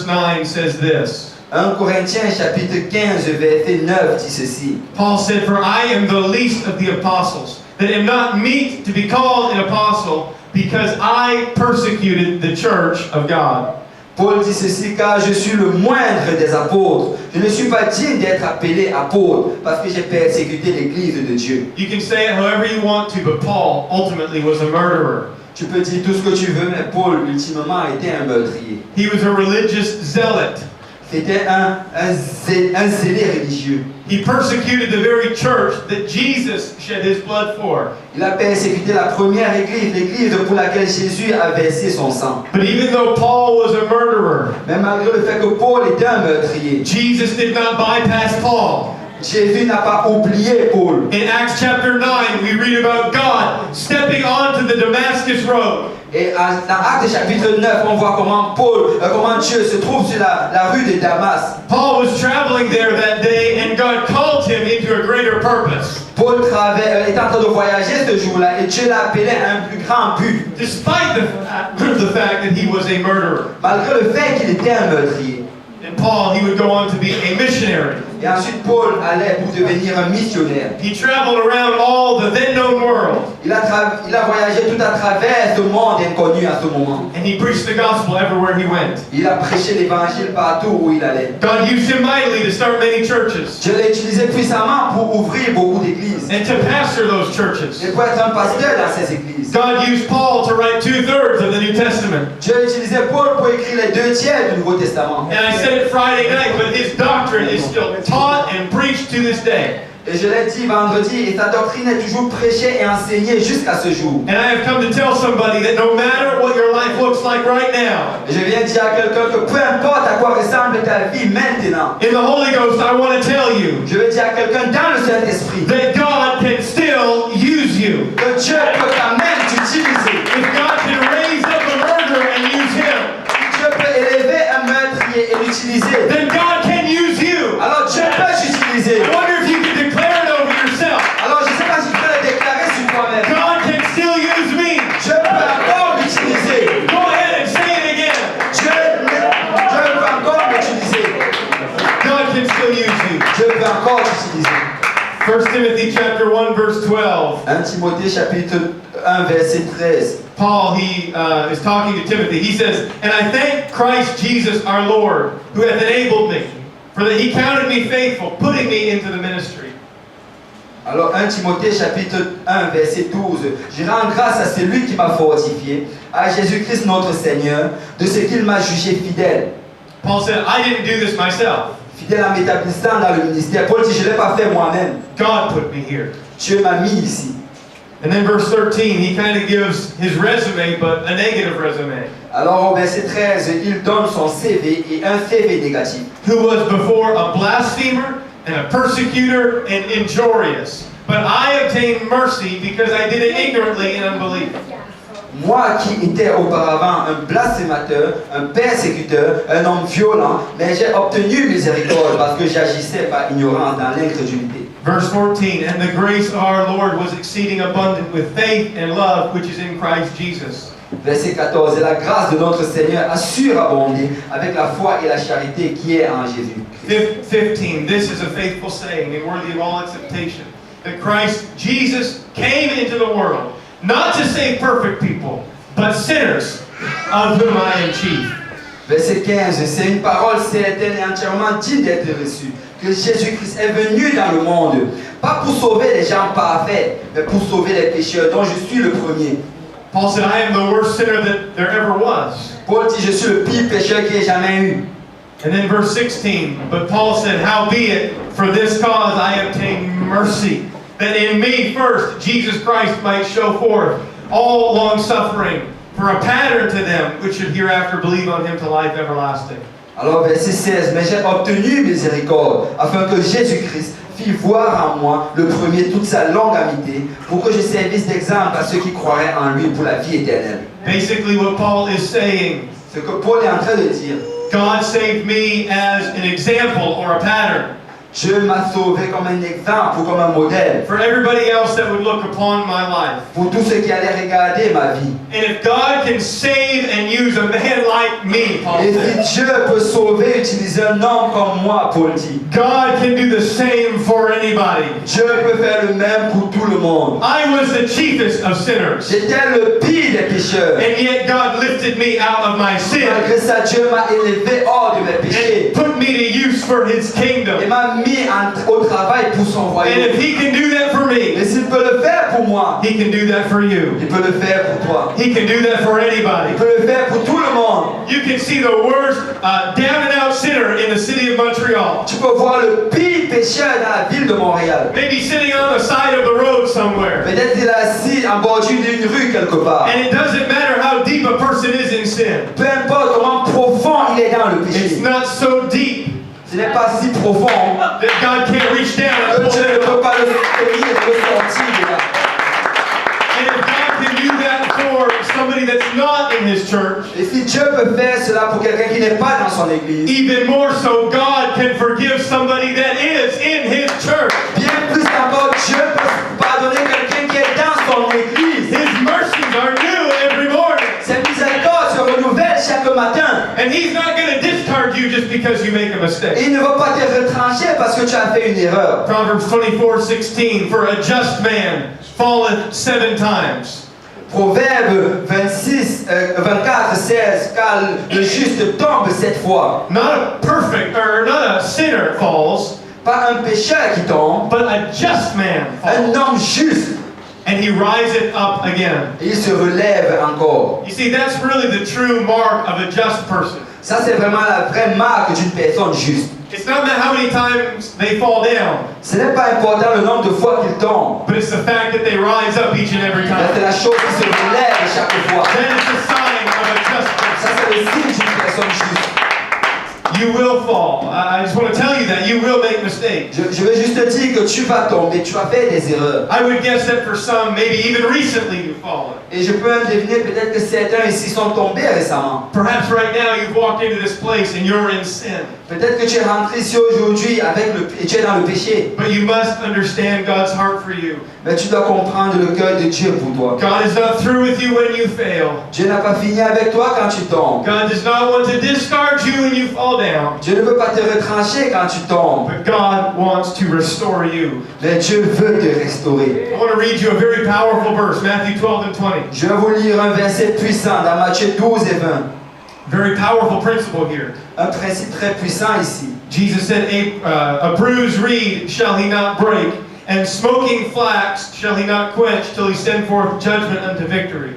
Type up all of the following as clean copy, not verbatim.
9 says this. 1 Corinthiens chapitre 15 verset 9 dit ceci. Paul said, "For I am the least of the apostles, that am not meet to be called an apostle, because I persecuted the church of God." Paul dit ceci, car je suis le moindre des apôtres. Je ne suis pas digne d'être appelé apôtre parce que j'ai persécuté l'église de Dieu. You can say it however you want to, but Paul ultimately was a murderer. Tu peux dire tout ce que tu veux, mais Paul ultimement était un meurtrier. He was a religious zealot. C'était un zélé religieux. He persecuted the very church that Jesus shed his blood for. Il a persécuté la première église, l'église pour laquelle Jésus a versé son sang. But even though Paul was a murderer, Mais malgré le fait que Paul était un meurtrier, Jesus did not bypass Paul. Jésus n'a pas oublié Paul. In Acts chapter 9, we read about God stepping onto the Damascus road. Et dans Actes chapitre 9, on voit comment Dieu se trouve sur la rue de Damas. Paul was traveling there that day, and God called him into a greater purpose. Paul était en train de voyager ce jour-là et Dieu l'a appelé à un plus grand but. Despite the fact that he was a murderer. Malgré le fait qu'il était un meurtrier. And Paul, he would go on to be a missionary. Et ensuite Paul allait pour devenir un missionnaire. He traveled around all the then known world. Il a voyagé tout à travers ce monde inconnu à ce moment. And he preached the gospel everywhere he went. Il a prêché l'évangile partout où il allait. God used him mightily to start many churches. Dieu l'a utilisé puissamment pour ouvrir beaucoup d'églises. And to pastor those churches. Et pour être un pasteur dans ces églises. God used Paul to write 2/3 of the New Testament. Dieu a utilisé Paul pour écrire les 2/3 du Nouveau Testament. And I said it Friday night, but his doctrine is still taught and preached to this day. Et je l'ai dit vendredi, et sa doctrine est toujours prêchée et enseignée jusqu'à ce jour. And I have come to tell somebody that no matter what your life looks like right now, Et je viens dire à quelqu'un que peu importe à quoi ressemble ta vie maintenant, in the Holy Ghost, I want to tell you je veux dire à quelqu'un dans le Saint-Esprit that God can still use you. que Dieu peut quand même t'utiliser. If God can raise up a murderer and use him, Dieu peut élever un meurtrier et l'utiliser. then God can use you. Alors Dieu peut t'utiliser. I wonder if you can declare it over yourself. Alors je ne sais pas si tu peux le déclarer sur toi-même. God can still use me. Dieu peut encore l'utiliser. Go ahead and say it again. Dieu peut encore l'utiliser. God can still use you. Dieu peut encore l'utiliser. 1 Timothy chapter 1 verse 12. 1 Timothée chapitre 1 verset 13. Paul, he is talking to Timothy. He says, "And I thank Christ Jesus our Lord, who hath enabled me, for that he counted me faithful, putting me into the ministry." Alors 1 Timothée chapitre 1 verset 12. Je rends grâce à celui qui m'a fortifié, à Jésus-Christ notre Seigneur, de ce qu'il m'a jugé fidèle. Paul said, "I didn't do this myself. Fidèle en m'établissant dans le ministère. Paul dit, je ne l'ai pas fait moi-même. God put me here." Dieu m'a mis ici. And then verse 13, he kind of gives his resume, but a negative resume. Alors au verset 13, il donne son CV et un CV négatif. Who was before a blasphemer and a persecutor and injurious. But I obtained mercy because I did it ignorantly in unbelief. Moi qui étais auparavant un blasphémateur, un persécuteur, un homme violent, mais j'ai obtenu miséricorde parce que j'agissais par ignorance dans l'incrédulité. Verse 14, "And the grace of our Lord was exceeding abundant with faith and love which is in Christ Jesus." Verset 14, et la grâce de notre Seigneur a surabondé avec la foi et la charité qui est en Jésus. 15, "This is a faithful saying and worthy of all acceptation, that Christ Jesus came into the world, not to save perfect people, but sinners, of whom I am chief." Verset 15, c'est une parole certaine et entièrement digne d'être reçue, que Jésus-Christ est venu dans le monde, pas pour sauver les gens parfaits, mais pour sauver les pécheurs, dont je suis le premier. Paul said, "I am the worst sinner that there ever was." Paul dit, je suis le pire pécheur qu'il y ait jamais eu. And then verse 16, "But Paul said, howbeit, for this cause I obtained mercy, that in me first Jesus Christ might show forth all long suffering, for a pattern to them which should hereafter believe on him to life everlasting." Alors verset 16, mais j'ai obtenu miséricorde, afin que Jésus-Christ fit voir en moi le premier toute sa longue amitié, pour que je servisse d'exemple à ceux qui croiraient en lui pour la vie éternelle. Basically what Paul is saying, Ce que Paul est en train de dire, God saved me as an example or a pattern. Dieu m'a sauvé comme un exemple ou comme un modèle for everybody else that would look upon my life. pour tous ceux qui allaient regarder ma vie. And if God can save and use a man like me, Paul Et said, si Dieu peut sauver, utiliser un homme comme moi, Paul dit, God can do the same for anybody. Dieu peut faire le même pour tout le monde. I was the chiefest of sinners, J'étais le pire des pécheurs. and yet God lifted me out of my sin Malgré ça, Dieu m'a élevé hors de mes péchés and put me to use for His et kingdom. m'a mis au travail pour son And royaume. if He can do that for Et me, s'il peut le faire pour moi, He can do that for you. il peut le faire pour toi. He can do that for Il anybody. peut le faire pour tout le monde. You can see the worst down and out sinner in the city of Montreal. Tu peux voir le pire pécheur dans la ville de Montréal. Maybe sitting on the side of the road somewhere. Peut-être il est assis en bordure d'une rue quelque part. And it doesn't matter how deep a person is in sin. Peu importe comment profond il est dans le It's péché. not so deep Ce n'est pas si profond that God can't reach down and que pull Dieu ne it peut up. pas le tenir et le sortir de là. And if God can do that for somebody that's not in His church, Et si Dieu peut faire cela pour quelqu'un qui n'est pas dans son église, even more so, God can forgive somebody that is in His church. bien plus encore, Dieu peut pardonner quelqu'un qui est dans son église. His mercies are new every morning. Ses miséricordes se renouvellent chaque matin. And He's not going to discard you just because you make a Et mistake. il ne va pas te retrancher parce que tu as fait une erreur. Proverbs 24:16, for a just man falleth 7 times. Proverbe 24:16, car le juste tombe 7 fois. Not a perfect, or not a sinner falls, Pas un pécheur qui tombe, but a just man un falls. homme juste. And he riseth up again. Et il se relève encore. You see, that's really the true mark of a just person. Ça, c'est vraiment la vraie marque d'une personne juste. It's not how many times they fall down, Ce n'est pas important le nombre de fois qu'il tombe, but it's the fact that they rise up each and every mais time. c'est la chose qui se relève chaque fois. That is the sign of a just Ça, person. c'est le signe d'une personne juste. You will fall. I just want to tell you that you will make mistakes. Je veux juste te dire que tu vas tomber, tu vas faire des erreurs. I would guess that for some, maybe even recently, you've fallen. Et je peux même deviner peut-être que certains ici sont tombés récemment. Perhaps right now you've walked into this place and you're in sin. Peut-être que tu es rentré ici aujourd'hui et tu es dans le péché. But you must understand God's heart for you. Mais tu dois comprendre le cœur de Dieu pour toi. God is not through with you when you fail. Dieu n'a pas fini avec toi quand tu tombes. God does not want to discard you when you fall down. Dieu ne veut pas te retrancher quand tu tombes. But God wants to restore you. Mais Dieu veut te restaurer. I want to read you a very powerful verse, Matthew 12 and 20. Je vais vous lire un verset puissant dans Matthieu 12 et 20. Very powerful principle here. Un principe très puissant ici. Jesus said, a bruised reed shall he not break, and smoking flax shall he not quench till he send forth judgment unto victory.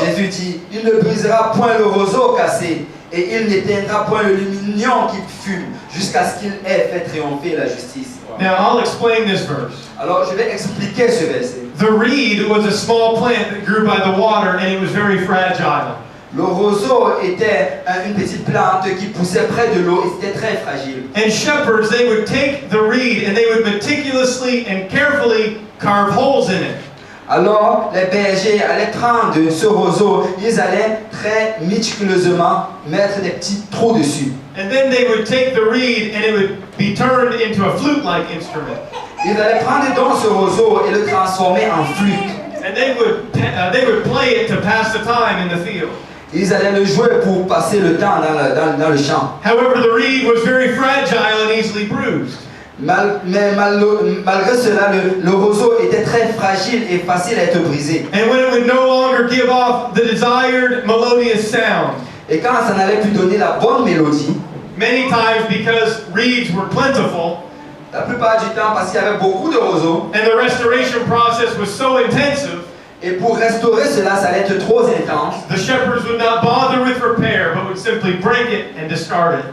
Jésus dit, il ne brisera point le roseau cassé, et il n'éteindra point le lumignon qui fume, jusqu'à ce qu'il ait fait triompher la justice. Now I'll explain this verse. Alors je vais expliquer ce verset. The reed was a small plant that grew by the water, and it was very fragile. Le roseau était une petite plante qui poussait près de l'eau et c'était très fragile. And shepherds, they would take the reed and they would meticulously and carefully carve holes in it. Alors les bergers allaient prendre ce roseau, ils allaient très méticuleusement mettre des petits trous dessus. And then they would take the reed and it would be turned into a flute-like instrument. Ils allaient prendre donc ce roseau et le transformer en flûte. And they would play it to pass the time in the field. Ils allaient le jouer pour passer le temps dans le champ. However, the reed was very fragile and easily bruised. Malgré cela, le roseau était très fragile et facile à être brisé. And when it would no longer give off the desired melodious sound, Et quand ça n'allait plus donner la bonne mélodie, many times because reeds were plentiful, la plupart du temps parce qu'il y avait beaucoup de roseaux, and the restoration process was so intensive, et pour restaurer cela, ça allait être trop intense. the shepherds would not bother with repair, but would simply break it and discard it.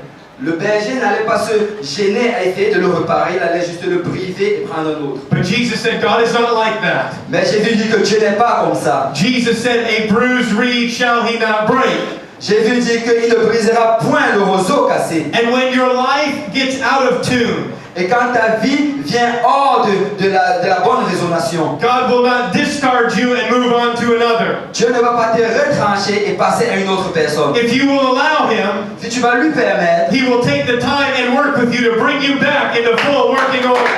Le berger n'allait pas se gêner à essayer de le réparer, il allait juste le briser et prendre un autre. But Jesus said, God is not like that. Mais Jésus dit que Dieu n'est pas comme ça. Jesus said, a bruised reed shall he not break. Jésus dit qu'il ne brisera point le roseau cassé. And when your life gets out of tune, Et quand ta vie vient hors de la bonne raisonnation, God will not discard you and move on to another. Dieu ne va pas te retrancher et passer à une autre personne. If you will allow Him, Si tu vas lui permettre, He will take the time and work with you to bring you back into full working order.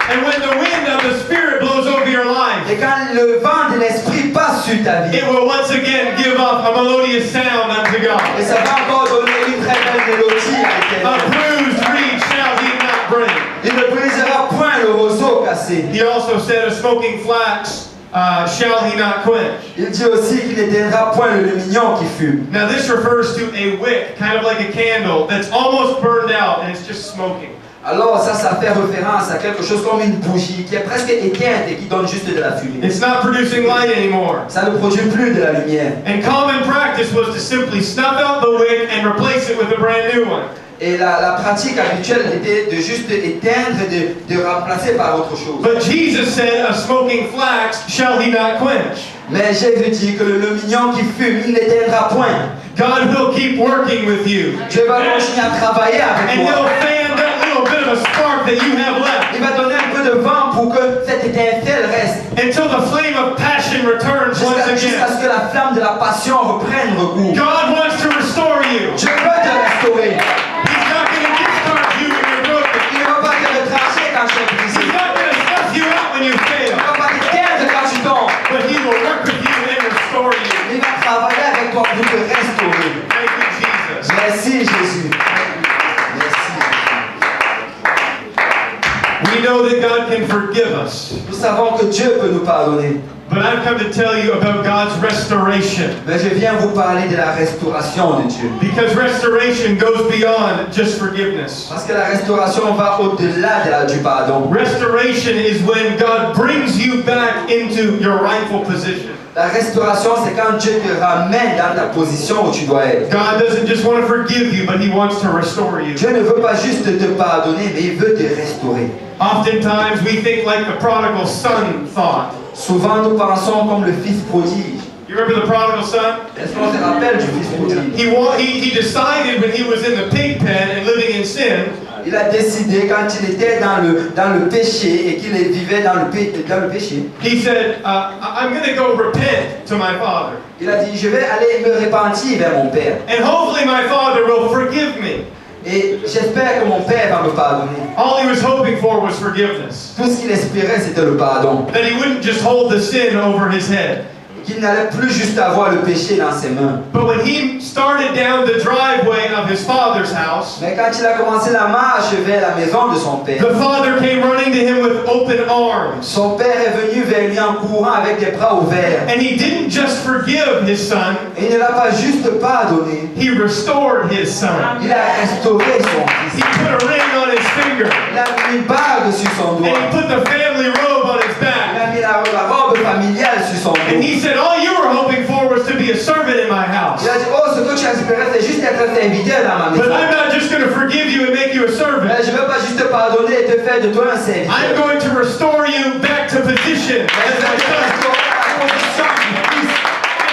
And when the wind of the Spirit blows over your life, et quand le vent de l'esprit passe sur ta vie, it will once again give off a melodious sound unto God. et ça va encore donner une très belle mélodie à A l'éternel. bruised reed shall He not break. Il ne brisera point le roseau cassé. He also said, a smoking flax shall He not quench. Il dit aussi qu'il n'éteindra point le lumignon qui fume. Now this refers to a wick, kind of like a candle, that's almost burned out and it's just smoking. Alors ça fait référence à quelque chose comme une bougie qui est presque éteinte et qui donne juste de la fumée. It's not producing light anymore. Ça ne produit plus de la lumière. And common practice was to simply snuff out the wick and replace it with a brand new one. Et la pratique habituelle était de juste éteindre et de remplacer par autre chose. But Jesus said, a smoking flax shall He not quench. Mais Jésus dit que le lumignon qui fume, il n'éteindra point. God will keep working with you. Dieu va continuer à travailler avec And He'll toi. fan that little bit of a spark that you have left Il va donner un peu de vent pour que cette étincelle reste. until the flame of passion returns once Jusqu'à again. ce que la flamme de la passion reprenne recours. God wants to restore you. Dieu veut te restaurer. He's not going to discard you when you're broken. Il ne va pas te retrancher quand tu es brisé. He's not going to snuff you out when you Il fail. ne va pas t'éteindre quand tu tombes. But He will work with you and restore you. Il va travailler avec toi pour te restaurer. Thank you, Jesus. Merci Jésus. Merci. We know that God can forgive us. Nous savons que Dieu peut nous pardonner. But I've come to tell you about God's restoration. Mais je viens vous parler de la restauration de Dieu. Because restoration goes beyond just forgiveness. Parce que la restauration va au-delà du pardon. Restoration is when God brings you back into your rightful position. La restauration, c'est quand Dieu te ramène dans ta position où tu dois être. God doesn't just want to forgive you, but He wants to restore you. Dieu ne veut pas juste te pardonner, mais il veut te restaurer. Oftentimes we think like the prodigal son thought. Souvent, nous pensons comme le fils prodige. You remember the prodigal son? Est-ce qu'on se rappelle du fils prodigue? He decided when he was in the pig pen and living in sin, Il a décidé quand il était dans le péché et qu'il vivait dans le péché. he said, I'm going to go repent to my father. Il a dit, je vais aller me repentir vers mon père. And hopefully my father will forgive me. Et j'espère que mon père va me pardonner. All he was hoping for was forgiveness. Tout ce qu'il espérait, c'était le pardon. That he wouldn't just hold the sin over his head. Qu'il n'allait plus juste avoir le péché dans ses mains. But when he started down the driveway of his father's house, Mais quand il a commencé la marche vers la maison de son père, the father came running to him with open arms. son père est venu vers lui en courant avec des bras ouverts. And he didn't just forgive his son, Et il ne l'a pas juste pardonné, he restored his son. il a restauré son He fils. put a ring on his finger. Il a mis une bague sur son And he doigt. put the family robe on his Il back. a mis la robe familiale sur son And dos. he said, all you were hoping for was to be a servant in my house. Il a dit, oh, ce que tu espérais, c'est juste être serviteur dans ma But maison. I'm not just going to forgive you and make you a servant. Mais je ne veux pas juste te pardonner et te faire de toi un I'm serviteur. going to restore you back to position Mais as je vais my te son. restaurer à la position du fils.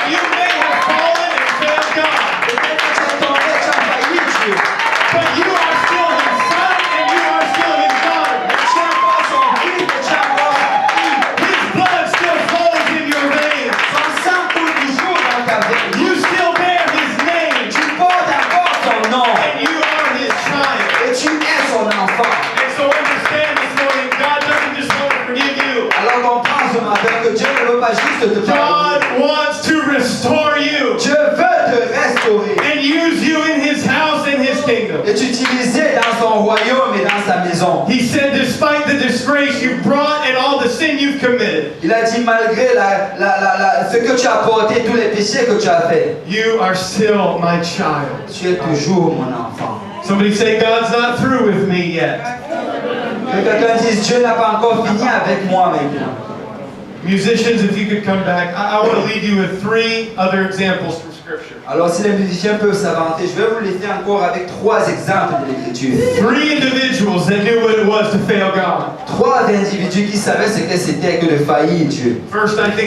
And you may have fallen and failed God, Peut-être que tu es tombé, tu as failli Dieu. but you are still his son and you are still his daughter. Mais tu es encore son fils, mais tu es encore sa fille. His blood still flows in your veins. Son sang coule toujours dans ta veine. You still bear his name, Tu portes encore son nom. and you are his child. Et tu es son enfant. And so understand this morning, God doesn't just want to forgive you. Alors comprends ce matin que Dieu ne veut pas juste te God pardonner. wants to restore you Dieu veut te restaurer and use you in his house and his kingdom. et t'utiliser dans son royaume et dans sa maison. He said, despite the disgrace you brought and all the sin you've committed, Il a dit malgré ce que tu as porté, tous les péchés que tu as fait, you are still my child. tu es toujours mon enfant. Somebody say, God's not through with me yet. Que quelqu'un dise, Dieu n'a pas encore fini avec moi maintenant. Musicians, if you could come back, I want to leave you with 3 other examples from Scripture. Alors si les musiciens peuvent s'avancer, je vais vous laisser encore avec 3 exemples de l'Écriture. 3 individuals that knew what it was to fail God. 3 individus qui savaient ce que c'était que de faillir Dieu. First, I think